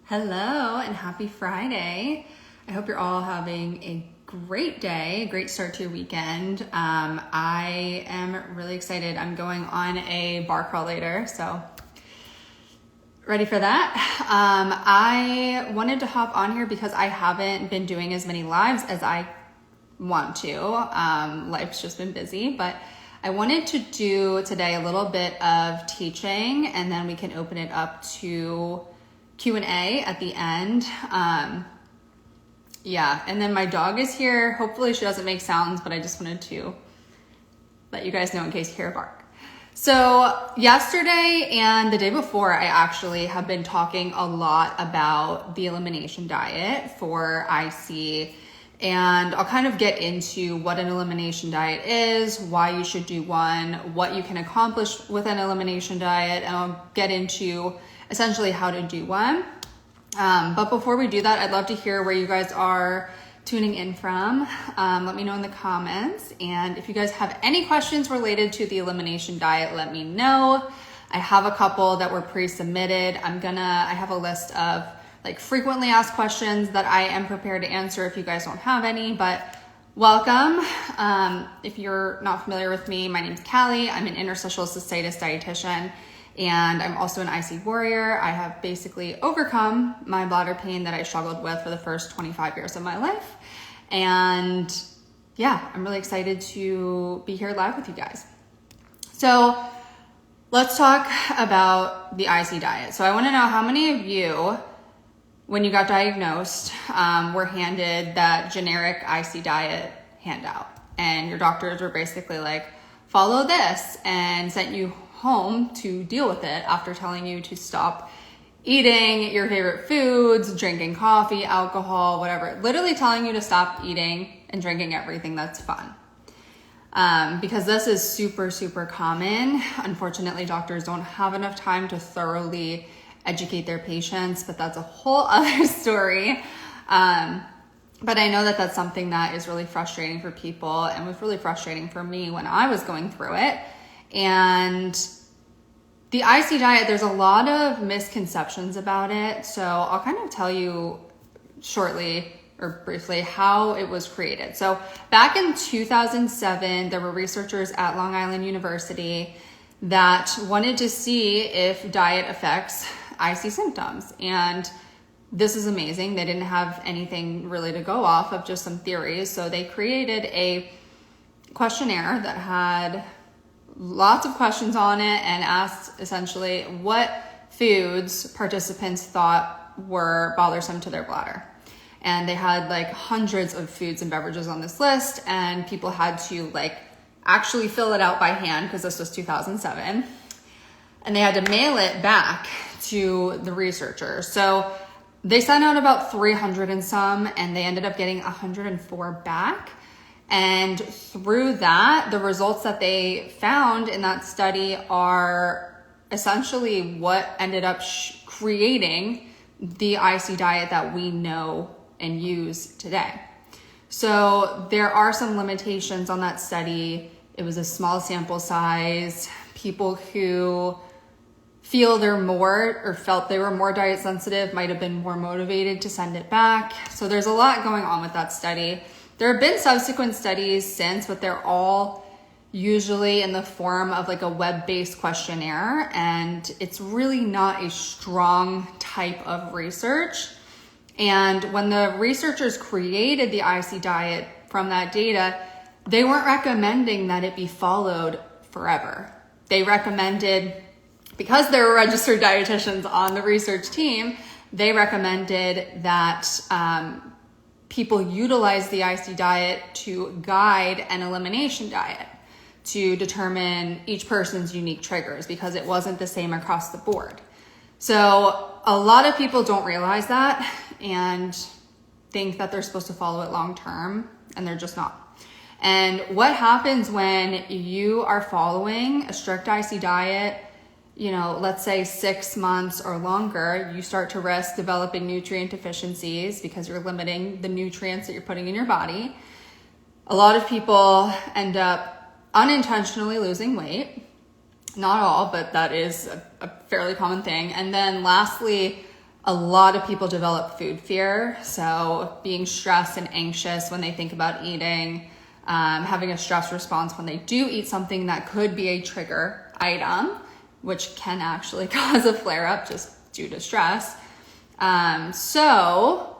Hello and happy Friday. I hope you're all having a great day, a great start to your weekend. I am really excited. I'm going on a bar crawl later, so ready for that. I wanted to hop on here because I haven't been doing as many lives as I want to. Life's just been busy, but I wanted to do today a little bit of teaching and then we can open it up to Q&A at the end. And then my dog is here. Hopefully she doesn't make sounds, but I just wanted to let you guys know in case you hear a bark. So yesterday and the day before, I actually have been talking a lot about the elimination diet for IC, and I'll kind of get into what an elimination diet is, why you should do one, what you can accomplish with an elimination diet, and I'll get into essentially how to do one. But before we do that, I'd love to hear where you guys are tuning in from. Let me know in the comments. And if you guys have any questions related to the elimination diet, let me know. I have a couple that were pre-submitted. I have a list of frequently asked questions that I am prepared to answer if you guys don't have any, but welcome. If you're not familiar with me, my name's Callie. I'm an interstitial cystitis dietitian, and I'm also an IC warrior. I have basically overcome my bladder pain that I struggled with for the first 25 years of my life. And yeah, I'm really excited to be here live with you guys. So let's talk about the IC diet. So I want to know how many of you, when you got diagnosed, were handed that generic IC diet handout, and your doctors were basically like, follow this, and sent you home to deal with it after telling you to stop eating your favorite foods, drinking coffee, alcohol, whatever, literally telling you to stop eating and drinking everything that's fun. Because this is super, super common. Unfortunately, doctors don't have enough time to thoroughly educate their patients, but that's a whole other story. But I know that that's something that is really frustrating for people and was really frustrating for me when I was going through it. And the IC diet, there's a lot of misconceptions about it. So I'll kind of tell you shortly or briefly how it was created. So back in 2007, there were researchers at Long Island University that wanted to see if diet affects IC symptoms. And this is amazing. They didn't have anything really to go off of, just some theories. So they created a questionnaire that had lots of questions on it and asked essentially what foods participants thought were bothersome to their bladder. And they had hundreds of foods and beverages on this list, and people had to actually fill it out by hand because this was 2007. And they had to mail it back to the researchers. So they sent out about 300 and some, and they ended up getting 104 back. And through that, the results that they found in that study are essentially what ended up creating the IC diet that we know and use today. So there are some limitations on that study. It was a small sample size. People who felt they were more diet sensitive might have been more motivated to send it back. So there's a lot going on with that study. There have been subsequent studies since, but they're all usually in the form of a web-based questionnaire, and it's really not a strong type of research. And when the researchers created the IC diet from that data, they weren't recommending that it be followed forever. They recommended, because there were registered dietitians on the research team, they recommended that people utilize the IC diet to guide an elimination diet to determine each person's unique triggers, because it wasn't the same across the board. So a lot of people don't realize that and think that they're supposed to follow it long term, and they're just not. And what happens when you are following a strict IC diet, let's say 6 months or longer, you start to risk developing nutrient deficiencies because you're limiting the nutrients that you're putting in your body. A lot of people end up unintentionally losing weight. Not all, but that is a fairly common thing. And then lastly, A lot of people develop food fear. So being stressed and anxious when they think about eating, having a stress response when they do eat something that could be a trigger item, which can actually cause a flare-up just due to stress. So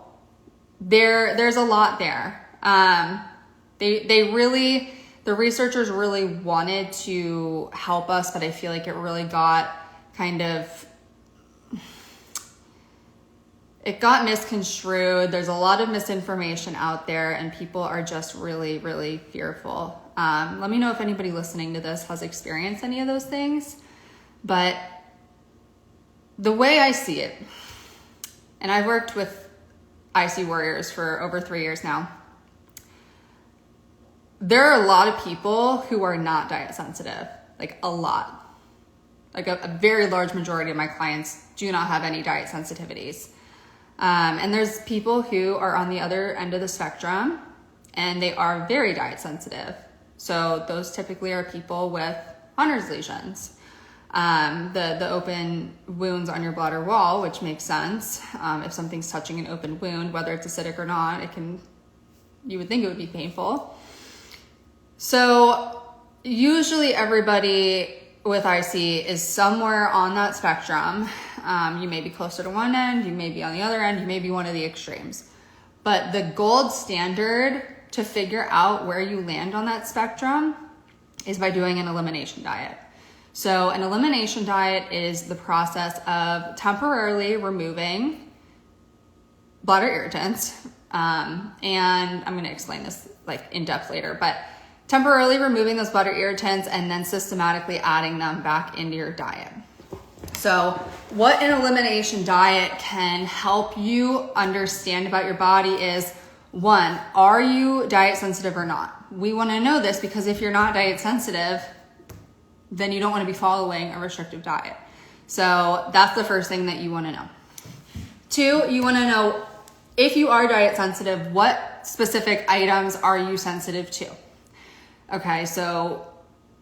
there's a lot there. The researchers really wanted to help us, but I feel like it really got it got misconstrued. There's a lot of misinformation out there and people are just really, really fearful. Let me know if anybody listening to this has experienced any of those things. But the way I see it, and I've worked with IC warriors for over 3 years now, there are a lot of people who are not diet sensitive, like a lot. Like a very large majority of my clients do not have any diet sensitivities. And there's people who are on the other end of the spectrum and they are very diet sensitive. So those typically are people with Hunner's lesions. The open wounds on your bladder wall, which makes sense. If something's touching an open wound, whether it's acidic or not, you would think it would be painful. So usually everybody with IC is somewhere on that spectrum. You may be closer to one end, you may be on the other end, you may be one of the extremes. But the gold standard to figure out where you land on that spectrum is by doing an elimination diet. So an elimination diet is the process of temporarily removing bladder irritants. And I'm going to explain this in depth later, but temporarily removing those bladder irritants and then systematically adding them back into your diet. So what an elimination diet can help you understand about your body is, one, are you diet sensitive or not? We want to know this because if you're not diet sensitive, then you don't want to be following a restrictive diet. So that's the first thing that you want to know. Two, you want to know if you are diet sensitive, what specific items are you sensitive to? Okay, so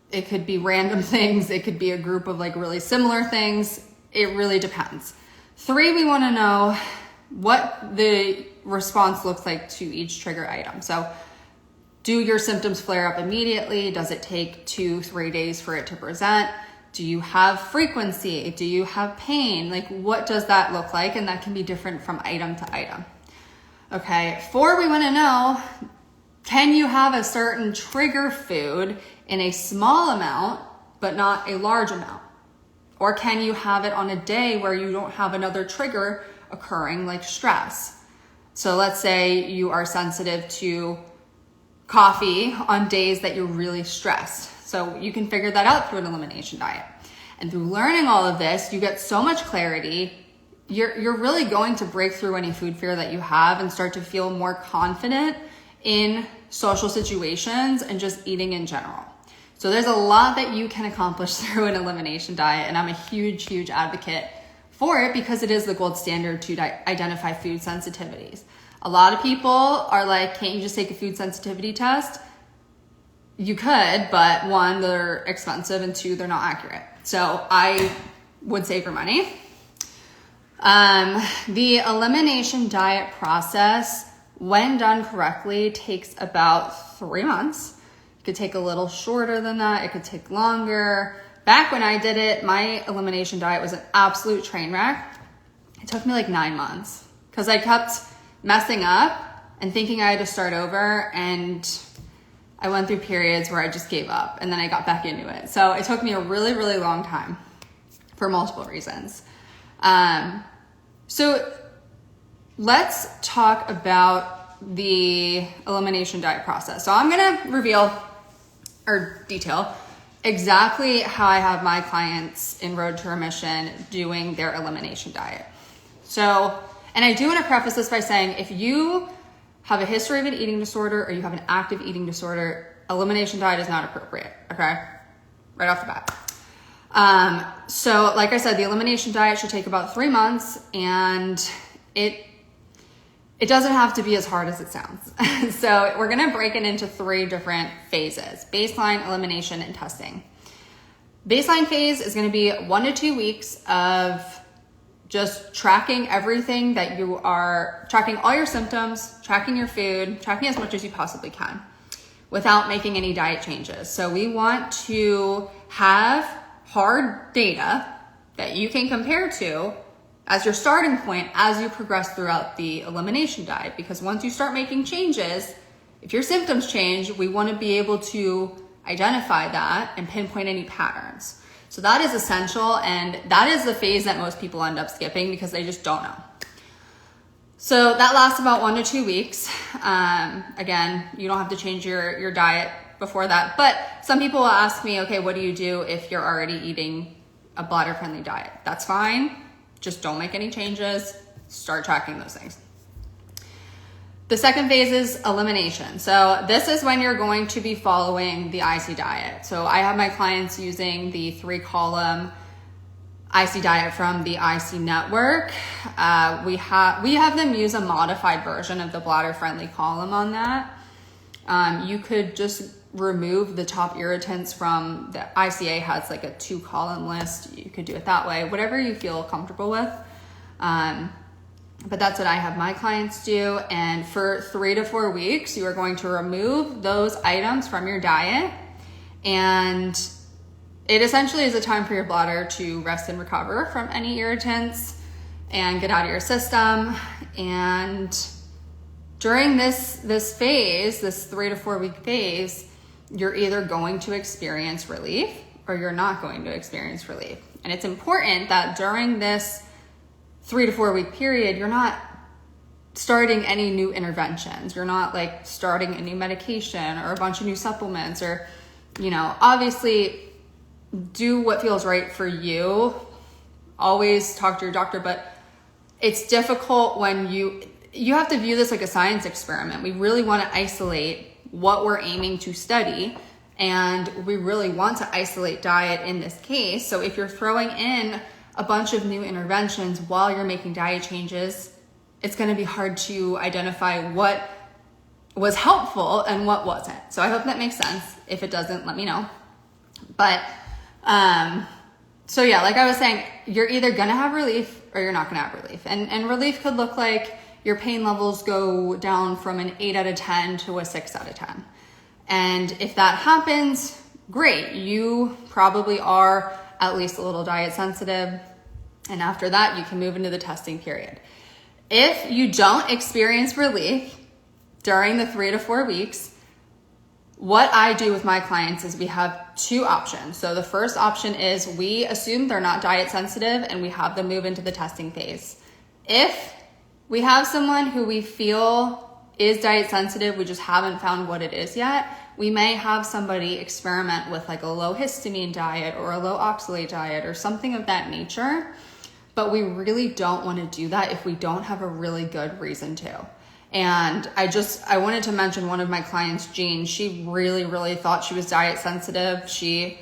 it could be random things. It could be a group of really similar things. It really depends. Three, we want to know what the response looks like to each trigger item. So do your symptoms flare up immediately? Does it take 2-3 days for it to present? Do you have frequency? Do you have pain? What does that look like? And that can be different from item to item. Okay, 4, we want to know, can you have a certain trigger food in a small amount, but not a large amount? Or can you have it on a day where you don't have another trigger occurring, like stress? So let's say you are sensitive to coffee on days that you're really stressed. So you can figure that out through an elimination diet. And through learning all of this, you get so much clarity. You're really going to break through any food fear that you have and start to feel more confident in social situations and just eating in general. So there's a lot that you can accomplish through an elimination diet, and I'm a huge, huge advocate for it because it is the gold standard to identify food sensitivities. A lot of people are like, can't you just take a food sensitivity test? You could, but one, they're expensive, and two, they're not accurate. So I would save your money. The elimination diet process, when done correctly, takes about 3 months. It could take a little shorter than that. It could take longer. Back when I did it, my elimination diet was an absolute train wreck. It took me 9 months because I kept messing up and thinking I had to start over, and I went through periods where I just gave up and then I got back into it. So it took me a really, really long time for multiple reasons. So let's talk about the elimination diet process. So I'm going to reveal or detail exactly how I have my clients in Road to Remission doing their elimination diet. So, and I do want to preface this by saying, if you have a history of an eating disorder or you have an active eating disorder, elimination diet is not appropriate, okay? Right off the bat. So like I said, the elimination diet should take about 3 months, and it doesn't have to be as hard as it sounds. So we're going to break it into 3 different phases: baseline, elimination, and testing. Baseline phase is going to be 1 to 2 weeks of just tracking everything that you are, tracking all your symptoms, tracking your food, tracking as much as you possibly can without making any diet changes. So we want to have hard data that you can compare to as your starting point as you progress throughout the elimination diet. Because once you start making changes, if your symptoms change, we want to be able to identify that and pinpoint any patterns. So that is essential, and that is the phase that most people end up skipping because they just don't know. So that lasts about 1 to 2 weeks. Again, you don't have to change your diet before that, but some people will ask me, okay, what do you do if you're already eating a bladder-friendly diet? That's fine. Just don't make any changes. Start tracking those things. The second phase is elimination. So this is when you're going to be following the IC diet. So I have my clients using the 3-column IC diet from the IC network. We have them use a modified version of the bladder-friendly column on that. You could just remove the top irritants from the ICA has like a 2-column list. You could do it that way, whatever you feel comfortable with. But that's what I have my clients do. And for 3 to 4 weeks, you are going to remove those items from your diet. And it essentially is a time for your bladder to rest and recover from any irritants and get out of your system. And during this phase, this 3 to 4 week phase, you're either going to experience relief or you're not going to experience relief. And it's important that during this 3 to 4 week period, you're not starting any new interventions. You're not like starting a new medication or a bunch of new supplements, or, obviously do what feels right for you. Always talk to your doctor, but it's difficult when you have to view this like a science experiment. We really want to isolate what we're aiming to study, and we really want to isolate diet in this case. So if you're throwing in a bunch of new interventions while you're making diet changes, it's going to be hard to identify what was helpful and what wasn't. So I hope that makes sense. If it doesn't, let me know. But so yeah, like I was saying, you're either going to have relief or you're not going to have relief. And relief could look like your pain levels go down from an 8 out of 10 to a 6 out of 10. And if that happens, great. You probably are at least a little diet sensitive. And after that, you can move into the testing period. If you don't experience relief during the 3 to 4 weeks, what I do with my clients is we have 2 options. So the first option is we assume they're not diet sensitive and we have them move into the testing phase. If we have someone who we feel is diet sensitive, we just haven't found what it is yet, we may have somebody experiment with like a low histamine diet or a low oxalate diet or something of that nature. But we really don't want to do that if we don't have a really good reason to. And I wanted to mention one of my clients, Jean. She really, really thought she was diet sensitive. She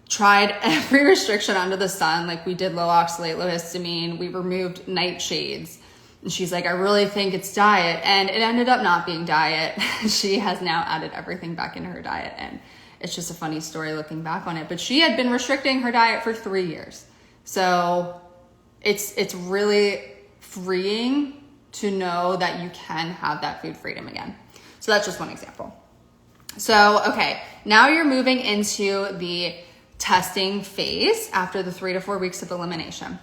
tried every restriction under the sun. Like we did low oxalate, low histamine. We removed nightshades. And she's like, I really think it's diet. And it ended up not being diet. She has now added everything back into her diet. And it's just a funny story looking back on it. But she had been restricting her diet for 3 years. So it's really freeing to know that you can have that food freedom again. So that's just one example. So, okay, now you're moving into the testing phase after the 3 to 4 weeks of elimination.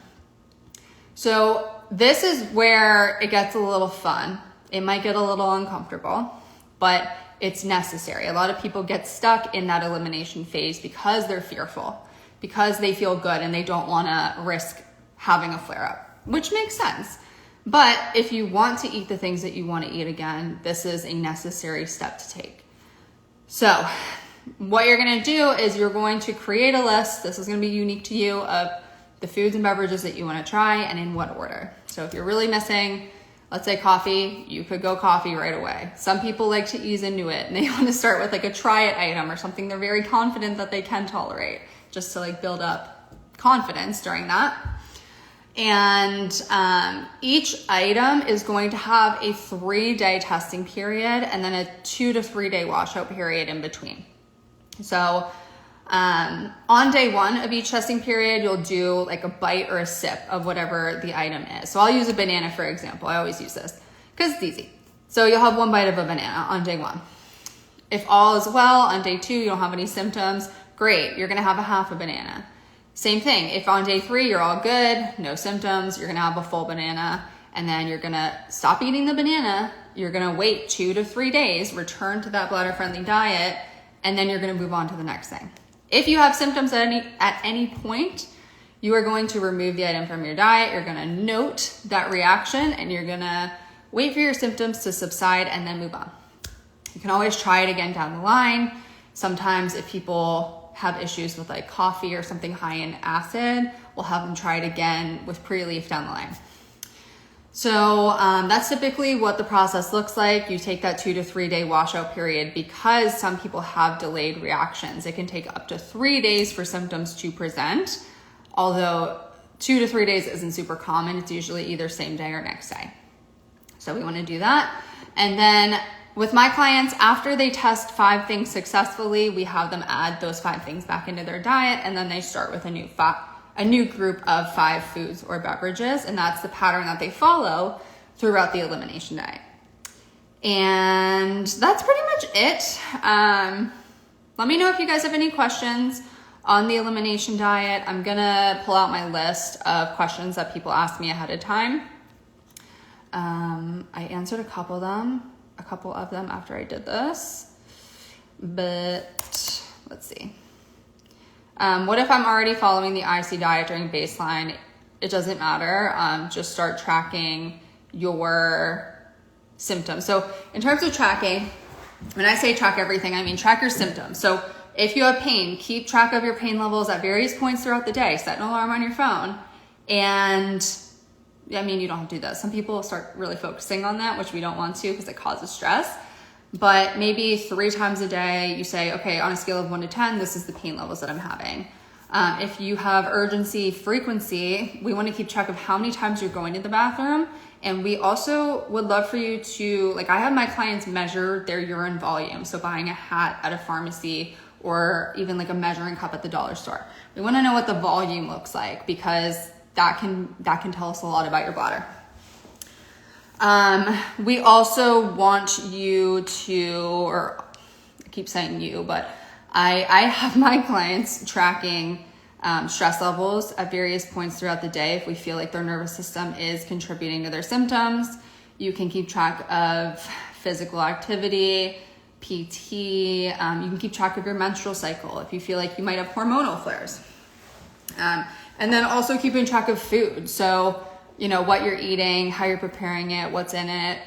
So this is where it gets a little fun. It might get a little uncomfortable, but it's necessary. A lot of people get stuck in that elimination phase because they're fearful, because they feel good and they don't want to risk having a flare-up, which makes sense. But if you want to eat the things that you want to eat again, this is a necessary step to take. So what you're going to do is you're going to create a list. This is going to be unique to you, of the foods and beverages that you want to try and in what order. So if you're really missing, let's say coffee, you could go coffee right away. Some people like to ease into it and they want to start with like a try it item or something they're very confident that they can tolerate, just to like build up confidence during that. And each item is going to have a 3-day testing period and then a 2 to 3 day washout period in between. So On day 1 of each testing period, you'll do like a bite or a sip of whatever the item is. So I'll use a banana, for example. I always use this because it's easy. So you'll have 1 bite of a banana on day 1. If all is well, on day 2, you don't have any symptoms, great. You're gonna have a half a banana. Same thing, if on day 3, you're all good, no symptoms, you're gonna have a full banana, and then you're gonna stop eating the banana, you're gonna wait 2 to 3 days, return to that bladder-friendly diet, and then you're gonna move on to the next thing. If you have symptoms at any point, you are going to remove the item from your diet, you're gonna note that reaction, and you're gonna wait for your symptoms to subside and then move on. You can always try it again down the line. Sometimes if people have issues with like coffee or something high in acid, we'll have them try it again with pre-leaf down the line. So that's typically what the process looks like. You take that 2 to 3 day washout period because some people have delayed reactions. It can take up to 3 days for symptoms to present, although 2 to 3 days isn't super common. It's usually either same day or next day. So we want to do that. And then with my clients, after they test 5 things successfully, we have them add those 5 things back into their diet, and then they start with a new group of 5 foods or beverages, and that's the pattern that they follow throughout the elimination diet. And that's pretty much it. Let me know if you guys have any questions on the elimination diet. I'm gonna pull out my list of questions that people asked me ahead of time. I answered a couple of them after I did this, but let's see. What if I'm already following the IC diet during baseline? It doesn't matter. Just start tracking your symptoms. So in terms of tracking, when I say track everything, I mean track your symptoms. So if you have pain, keep track of your pain levels at various points throughout the day. Set an alarm on your phone. And I mean, you don't have to do that. Some people start really focusing on that, which we don't want to because it causes stress. But maybe 3 times a day, you say, okay, on a scale of 1 to 10, this is the pain levels that I'm having. If you have urgency, frequency, we want to keep track of how many times you're going to the bathroom. And we also would love for you to, like I have my clients measure their urine volume. So buying a hat at a pharmacy or even like a measuring cup at the dollar store. We want to know what the volume looks like because that can tell us a lot about your bladder. We also want you to, or I keep saying you, but I have my clients tracking stress levels at various points throughout the day. If we feel like their nervous system is contributing to their symptoms, you can keep track of physical activity, PT, you can keep track of your menstrual cycle if you feel like you might have hormonal flares. And then also keeping track of food. So, you know, what you're eating, how you're preparing it, what's in it,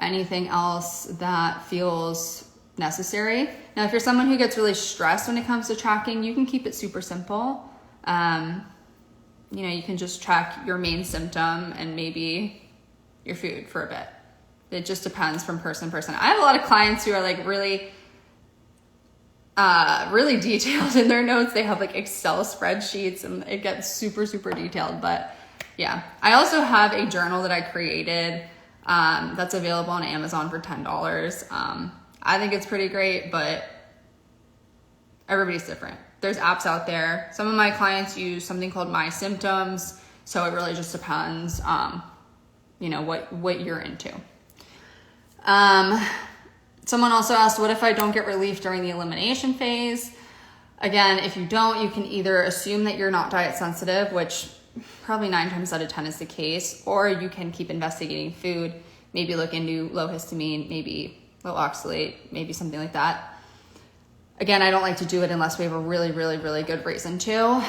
anything else that feels necessary. Now, if you're someone who gets really stressed when it comes to tracking, you can keep it super simple. You know, you can just track your main symptom and maybe your food for a bit. It just depends from person to person. I have a lot of clients who are like really detailed in their notes. They have like Excel spreadsheets and it gets super, super detailed. But yeah, I also have a journal that I created that's available on Amazon for $10. I think it's pretty great, but everybody's different. There's apps out there. Some of my clients use something called My Symptoms. So it really just depends, you know, what you're into. Someone also asked, what if I don't get relief during the elimination phase? Again, if you don't, you can either assume that you're not diet sensitive, which probably 9 times out of 10 is the case, or you can keep investigating food, maybe look into low histamine, maybe low oxalate, maybe something like that. Again, I don't like to do it unless we have a really, really, really good reason to.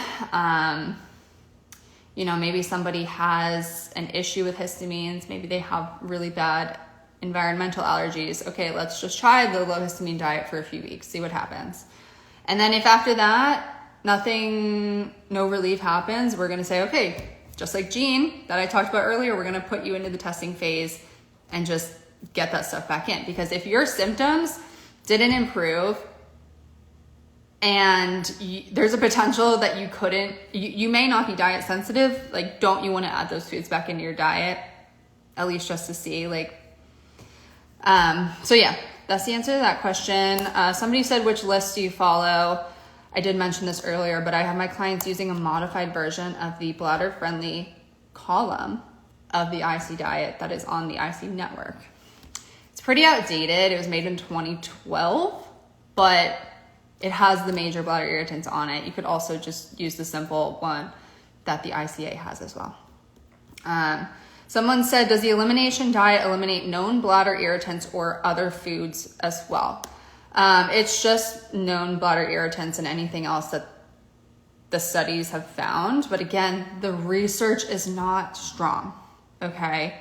You know, maybe somebody has an issue with histamines, maybe they have really bad environmental allergies. Okay, let's just try the low histamine diet for a few weeks, see what happens. And then if after that, no relief happens, we're gonna say, okay, just like Jean that I talked about earlier, we're gonna put you into the testing phase and just get that stuff back in. Because if your symptoms didn't improve and there's a potential that you may not be diet sensitive, like don't you wanna add those foods back into your diet, at least just to see, like, so yeah, that's the answer to that question. Somebody said, which list do you follow? I did mention this earlier, but I have my clients using a modified version of the bladder-friendly column of the IC diet that is on the IC network. It's pretty outdated. It was made in 2012, but it has the major bladder irritants on it. You could also just use the simple one that the ICA has as well. Someone said, does the elimination diet eliminate known bladder irritants or other foods as well? It's just known bladder irritants and anything else that the studies have found. But again, the research is not strong, okay?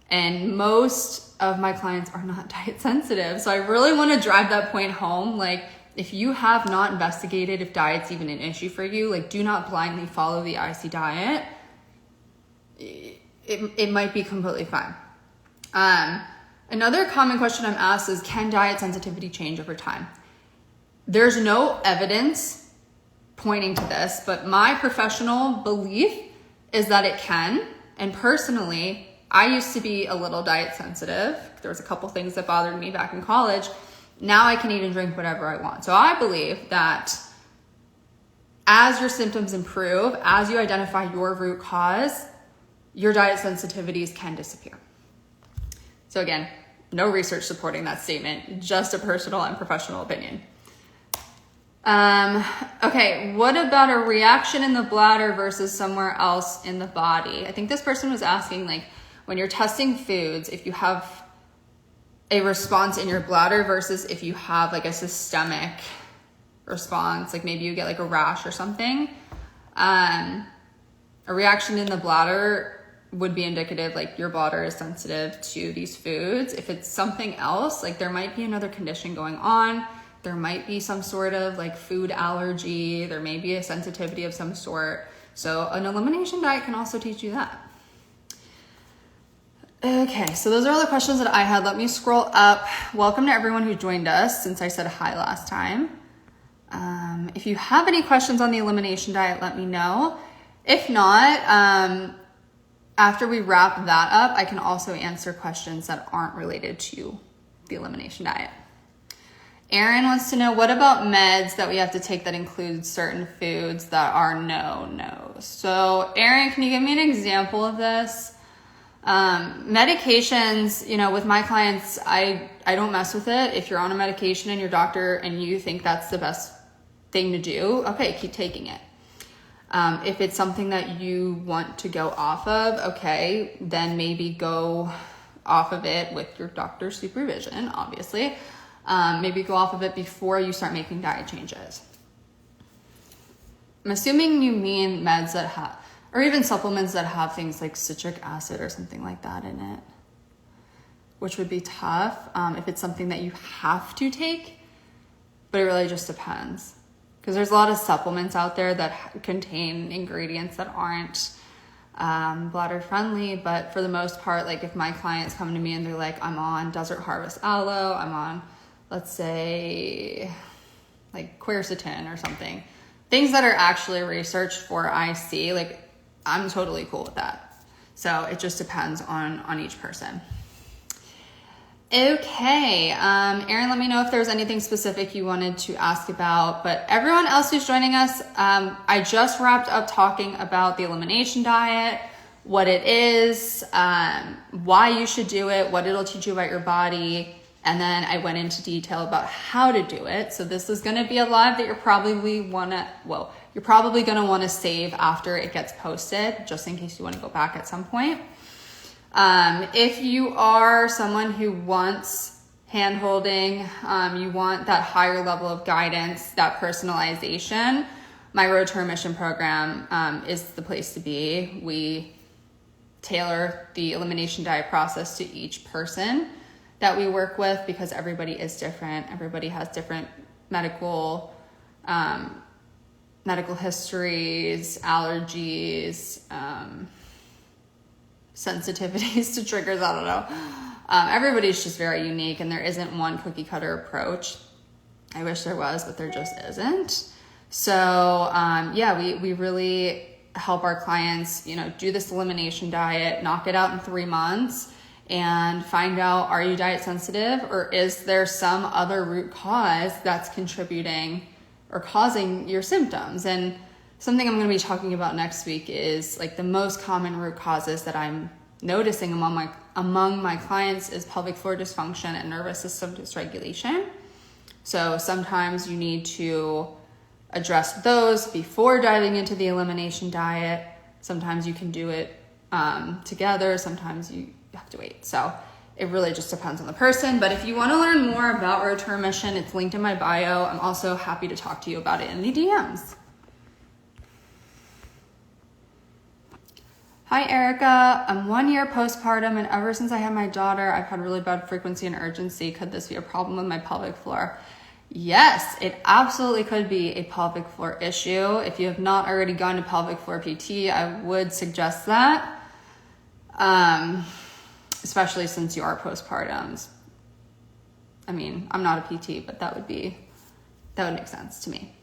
And most of my clients are not diet sensitive. So I really want to drive that point home. Like, if you have not investigated if diet's even an issue for you, like, do not blindly follow the IC diet. It might be completely fine. Another common question I'm asked is, can diet sensitivity change over time? There's no evidence pointing to this, but my professional belief is that it can. And personally, I used to be a little diet sensitive. There was a couple things that bothered me back in college. Now I can eat and drink whatever I want. So I believe that as your symptoms improve, as you identify your root cause, your diet sensitivities can disappear. So again, no research supporting that statement, just a personal and professional opinion. Okay, what about a reaction in the bladder versus somewhere else in the body? I think this person was asking, like, when you're testing foods, if you have a response in your bladder versus if you have like a systemic response, like maybe you get like a rash or something. A reaction in the bladder would be indicative, like your bladder is sensitive to these foods. If it's something else, like there might be another condition going on. There might be some sort of like food allergy. There may be a sensitivity of some sort. So an elimination diet can also teach you that. Okay, so those are all the questions that I had. Let me scroll up. Welcome to everyone who joined us since I said hi last time. If you have any questions on the elimination diet, let me know. If not, after we wrap that up, I can also answer questions that aren't related to the elimination diet. Erin wants to know, what about meds that we have to take that include certain foods that are no-nos? So Erin, can you give me an example of this? Medications, you know, with my clients, I don't mess with it. If you're on a medication and your doctor and you think that's the best thing to do, okay, keep taking it. If it's something that you want to go off of, okay, then maybe go off of it with your doctor's supervision, obviously. Maybe go off of it before you start making diet changes. I'm assuming you mean meds that have, or even supplements that have things like citric acid or something like that in it, which would be tough if it's something that you have to take, but it really just depends. Because there's a lot of supplements out there that contain ingredients that aren't bladder friendly, but for the most part, like if my clients come to me and they're like, I'm on Desert Harvest Aloe, I'm on, let's say, like quercetin or something, things that are actually researched for IC, like I'm totally cool with that. So it just depends on each person. Okay, Erin, let me know if there's anything specific you wanted to ask about, but everyone else who's joining us, I just wrapped up talking about the elimination diet, what it is, why you should do it, what it'll teach you about your body, and then I went into detail about how to do it. So this is gonna be a live that you're probably gonna wanna save after it gets posted, just in case you wanna go back at some point. If you are someone who wants hand-holding, you want that higher level of guidance, that personalization, my Road To Remission program is the place to be. We tailor the elimination diet process to each person that we work with because everybody is different. Everybody has different medical histories, allergies, sensitivities to triggers, I don't know. Everybody's just very unique and there isn't one cookie cutter approach. I wish there was, but there just isn't. So we really help our clients, do this elimination diet, knock it out in 3 months, and find out, are you diet sensitive, or is there some other root cause that's contributing or causing your symptoms? And something I'm going to be talking about next week is like the most common root causes that I'm noticing among my clients is pelvic floor dysfunction and nervous system dysregulation. So sometimes you need to address those before diving into the elimination diet. Sometimes you can do it together. Sometimes you have to wait. So it really just depends on the person. But if you want to learn more about Road to Remission, it's linked in my bio. I'm also happy to talk to you about it in the DMs. Hi, Erica. I'm 1 year postpartum, and ever since I had my daughter, I've had really bad frequency and urgency. Could this be a problem with my pelvic floor? Yes, it absolutely could be a pelvic floor issue. If you have not already gone to pelvic floor PT, I would suggest that, especially since you are postpartum. I mean, I'm not a PT, but that would make sense to me.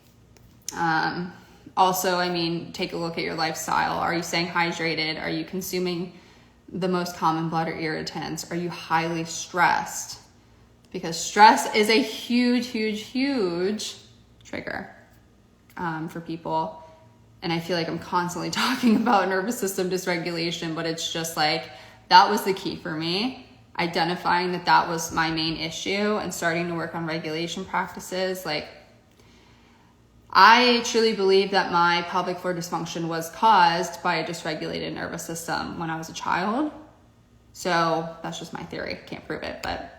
Also, I mean, take a look at your lifestyle. Are you staying hydrated? Are you consuming the most common bladder irritants? Are you highly stressed? Because stress is a huge, huge, huge trigger for people. And I feel like I'm constantly talking about nervous system dysregulation, but it's just like, that was the key for me. Identifying that was my main issue and starting to work on regulation practices. Like, I truly believe that my pelvic floor dysfunction was caused by a dysregulated nervous system when I was a child. So that's just my theory. Can't prove it. But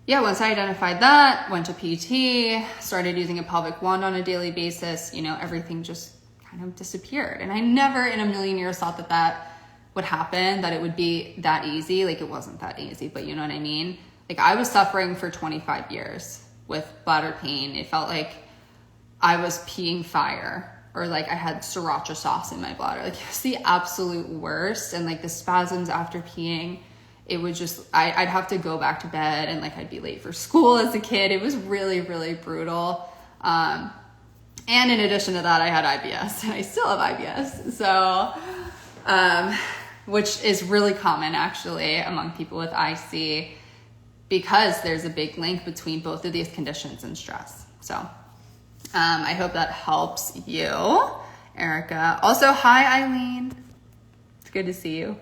yeah, once I identified that, went to PT, started using a pelvic wand on a daily basis, everything just kind of disappeared. And I never in a million years thought that would happen, that it would be that easy. Like, it wasn't that easy, but you know what I mean? Like, I was suffering for 25 years with bladder pain. It felt like I was peeing fire, or like I had sriracha sauce in my bladder. Like, it was the absolute worst. And like the spasms after peeing, it would just, I'd have to go back to bed, and like I'd be late for school as a kid. It was really, really brutal. And in addition to that, I had IBS, and I still have IBS. So, which is really common actually among people with IC, because there's a big link between both of these conditions and stress. So, I hope that helps you, Erica. Also, hi, Eileen. It's good to see you.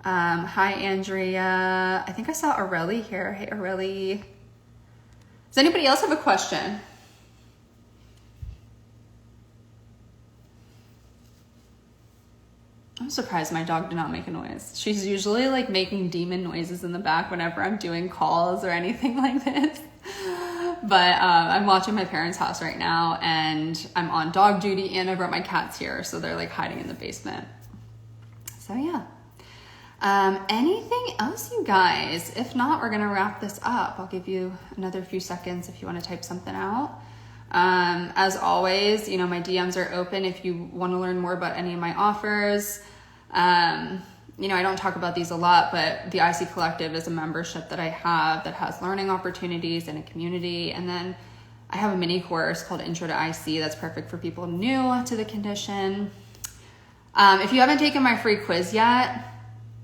Hi, Andrea. I think I saw Aurelie here. Hey, Aurelie. Does anybody else have a question? I'm surprised my dog did not make a noise. She's usually like making demon noises in the back whenever I'm doing calls or anything like this. But I'm watching my parents' house right now, and I'm on dog duty, and I brought my cats here, so they're like hiding in the basement. So yeah. Anything else, you guys? If not, we're gonna wrap this up. I'll give you another few seconds if you want to type something out. As always, my DMs are open if you want to learn more about any of my offers. I don't talk about these a lot, but the IC Collective is a membership that I have that has learning opportunities and a community. And then I have a mini course called Intro to IC that's perfect for people new to the condition. If you haven't taken my free quiz yet,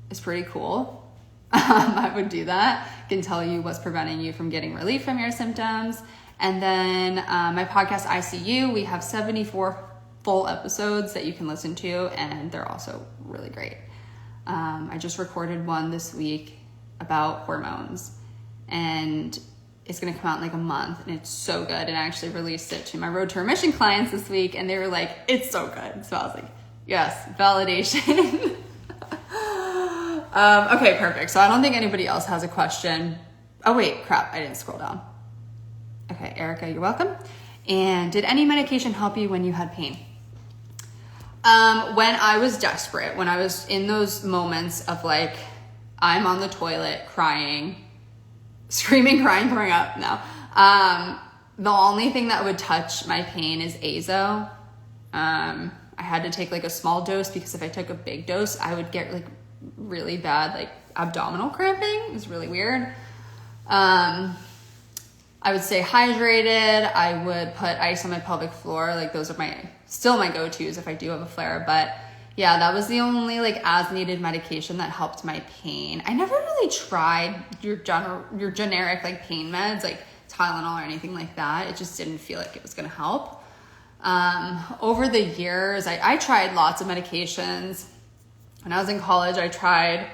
it's pretty cool. I would do that. I can tell you what's preventing you from getting relief from your symptoms. And then my podcast, ICU, we have 74 full episodes that you can listen to, and they're also really great. I just recorded one this week about hormones, and it's going to come out in like a month, and it's so good. And I actually released it to my Road to Remission clients this week, and they were like, it's so good. So I was like, yes, validation. Okay, perfect. So I don't think anybody else has a question. Oh wait, crap, I didn't scroll down. Okay, Erica, you're welcome. And did any medication help you when you had pain? When I was desperate, when I was in those moments of like, I'm on the toilet crying, screaming, crying, throwing up. No. The only thing that would touch my pain is azo. I had to take like a small dose, because if I took a big dose, I would get like really bad like abdominal cramping. It was really weird. I would stay hydrated. I would put ice on my pelvic floor. Like, those are still my go-tos if I do have a flare. But Yeah, that was the only like as needed medication that helped my pain. I never really tried your generic like pain meds, like Tylenol or anything like that. It just didn't feel like it was gonna help. Over the years, I tried lots of medications. When I was in college, I tried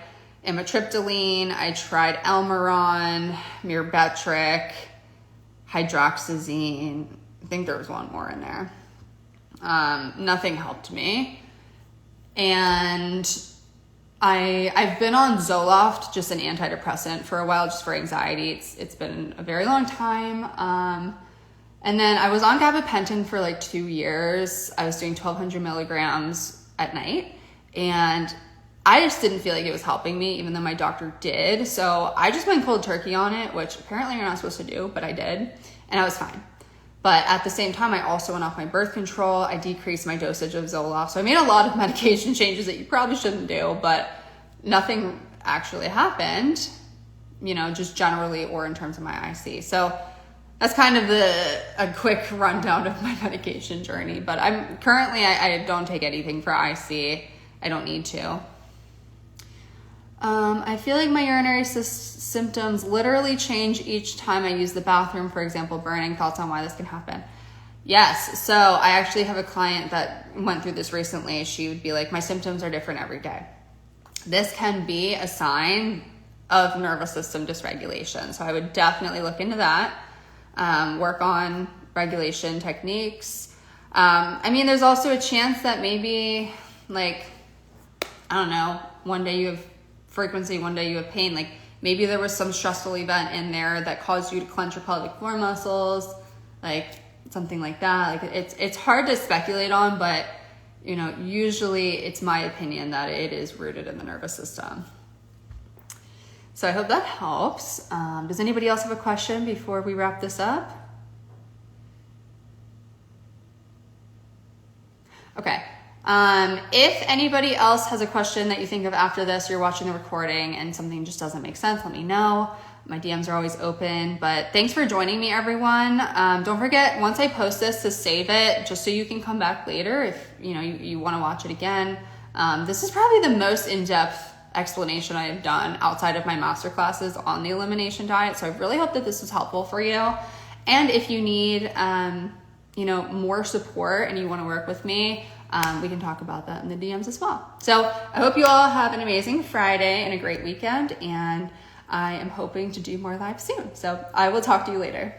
amitriptyline, I tried Elmeron, Myrbetriq, hydroxyzine. I think there was one more in there. Nothing helped me. And I've been on Zoloft, just an antidepressant, for a while, just for anxiety. It's been a very long time. And then I was on gabapentin for like 2 years. I was doing 1,200 milligrams at night. And I just didn't feel like it was helping me, even though my doctor did. So I just went cold turkey on it, which apparently you're not supposed to do, but I did. And I was fine. But at the same time, I also went off my birth control. I decreased my dosage of Zoloft. So I made a lot of medication changes that you probably shouldn't do, but nothing actually happened, you know, just generally or in terms of my IC. So that's kind of a quick rundown of my medication journey. But I'm currently, I don't take anything for IC. I don't need to. I feel like my urinary symptoms literally change each time I use the bathroom, for example, burning. Thoughts on why this can happen? Yes. So I actually have a client that went through this recently. She would be like, my symptoms are different every day. This can be a sign of nervous system dysregulation. So I would definitely look into that, work on regulation techniques. I mean, there's also a chance that maybe like, I don't know, one day you have frequency, one day you have pain. Like maybe there was some stressful event in there that caused you to clench your pelvic floor muscles, like something like that. Like it's hard to speculate on, but you know, usually it's my opinion that it is rooted in the nervous system. So I hope that helps. Does anybody else have a question before we wrap this up? Okay. If anybody else has a question that you think of after this, you're watching the recording and something just doesn't make sense, let me know. My DMs are always open, but thanks for joining me, everyone. Don't forget, once I post this, to save it just so you can come back later if you know you want to watch it again. This is probably the most in-depth explanation I have done outside of my master classes on the elimination diet. So I really hope that this was helpful for you. And if you need, you know, more support and you want to work with me, we can talk about that in the DMs as well. So I hope you all have an amazing Friday and a great weekend, and I am hoping to do more live soon. So I will talk to you later.